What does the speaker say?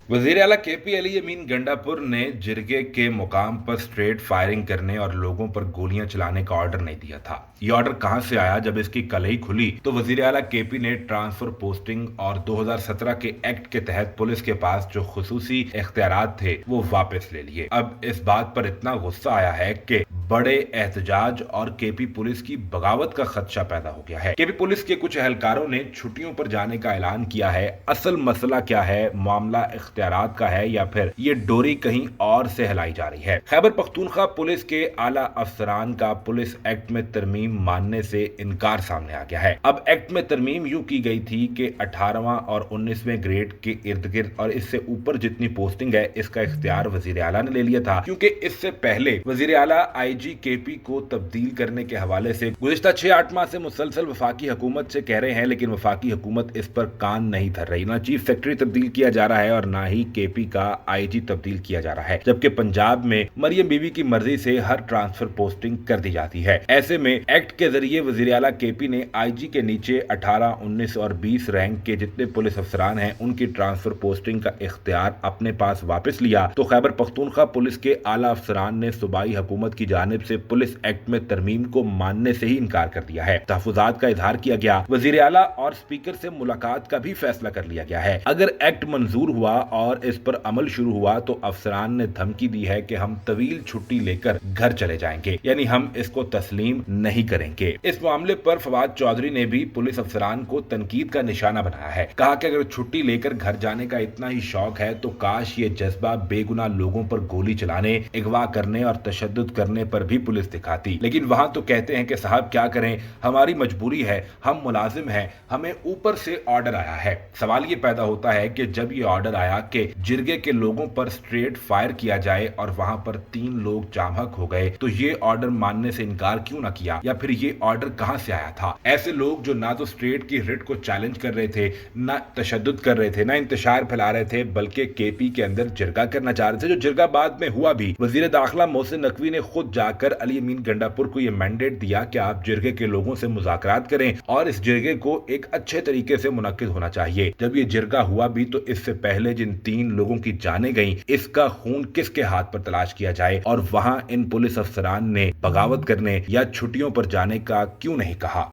वजीर आला केपी अली यमीन गंडापुर ने जिरगे के मुकाम पर स्ट्रेट फायरिंग करने और लोगों पर गोलियां चलाने का ऑर्डर नहीं दिया था। ये ऑर्डर कहां से आया? जब इसकी कलही खुली तो वजीर आला केपी ने ट्रांसफर पोस्टिंग और 2017 के एक्ट के तहत पुलिस के पास जो खुसूसी इख्तियारात थे वो वापस ले लिए। अब इस बात पर इतना गुस्सा आया है कि बड़े एहतजाज और केपी पुलिस की बगावत का खदशा पैदा हो गया है। केपी पुलिस के कुछ एहलकारों ने छुट्टियों पर जाने का ऐलान किया है। असल मसला क्या है? मामला इख्तियारात का है या फिर ये डोरी कहीं और से हिलाई जा रही है? खैबर पख्तूनख्वा पुलिस के आला अफसरान का पुलिस एक्ट में तरमीम मानने से इनकार सामने आ गया है। अब एक्ट में तरमीम यूं की गई थी कि 18वां और 19वें ग्रेड के इर्द गिर्द और इससे ऊपर जितनी पोस्टिंग है इसका इख्तियार वजीर आला ने ले लिया था, क्योंकि इससे पहले वजीर आला आईजी केपी को तब्दील करने के हवाले से गुज़िश्ता 6-8 माह से मुसलसल वफाकी हुकूमत से कह रहे हैं, लेकिन वफाकी हुकूमत इस पर कान नहीं धर रही। ना चीफ सेक्रेटरी तब्दील किया जा रहा है और ना ही केपी का आईजी तब्दील किया जा रहा है, जबकि पंजाब में मरियम बीबी की मर्जी से हर ट्रांसफर पोस्टिंग कर दी जाती है। ऐसे में एक्ट के जरिए वजीर आला केपी ने आईजी के नीचे 18, 19 और 20 रैंक के जितने पुलिस अफसरान हैं उनकी ट्रांसफर पोस्टिंग का इख्तियार अपने पास वापस लिया। तो खैबर पख्तूनख्वा पुलिस के आला अफसरान ने सूबाई हुकूमत की जानिब से पुलिस एक्ट में तरमीम को मानने से ही इनकार कर दिया है। तहफुजात का इजहार किया गया। वजीर आला और स्पीकर से मुलाकात का भी फैसला कर लिया गया है। अगर एक्ट मंजूर हुआ और इस पर अमल शुरू हुआ तो अफसरान ने धमकी दी है कि हम तवील छुट्टी लेकर घर चले जाएंगे, यानी हम इसको तस्लीम नहीं करेंगे। इस मामले पर फवाद चौधरी ने भी पुलिस अफसरान को तनकीद का निशाना बनाया है। कहा कि अगर छुट्टी लेकर घर जाने का इतना ही शौक है तो काश ये जज्बा बेगुनाह लोगों पर गोली चलाने, अगवा करने और तशद्दुद करने पर भी पुलिस दिखाती। लेकिन वहां तो कहते हैं कि साहब क्या करें, हमारी मजबूरी है, हम मुलाजिम हैं, हमें ऊपर से ऑर्डर आया है। सवाल ये पैदा होता है कि जब ये ऑर्डर आया कि जिरगे के लोगों पर स्ट्रेट फायर किया जाए और वहां पर 3 लोग जामहक हो गए, तो ये ऑर्डर मानने से इनकार क्यों ना किया? या फिर ये ऑर्डर कहां से आया था? ऐसे लोग जो ना तो स्ट्रेट की रिट को चैलेंज कर रहे थे, ना तशद्दुद कर रहे थे, ना इंतशार फैला रहे थे, बल्कि केपी के अंदर जिरगा करना चाह रहे थे, जो जिरगा बाद में हुआ भी। वजीर दाखिला मोहसिन नकवी ने खुद जाकर अली अमीन गंडापुर को यह मैंडेट दिया कि आप जिरगे के लोगों से मुज़ाकरात करें और इस जिरगे को एक अच्छे तरीके से मुनक्किद होना चाहिए। जब ये जिरगा हुआ भी तो इससे पहले जिन 3 लोगों की जानें गईं, इसका खून किसके हाथ पर तलाश किया जाए, और वहां इन पुलिस अफसरान ने बगावत करने या छुट्टियों पर जाने का क्यों नहीं कहा?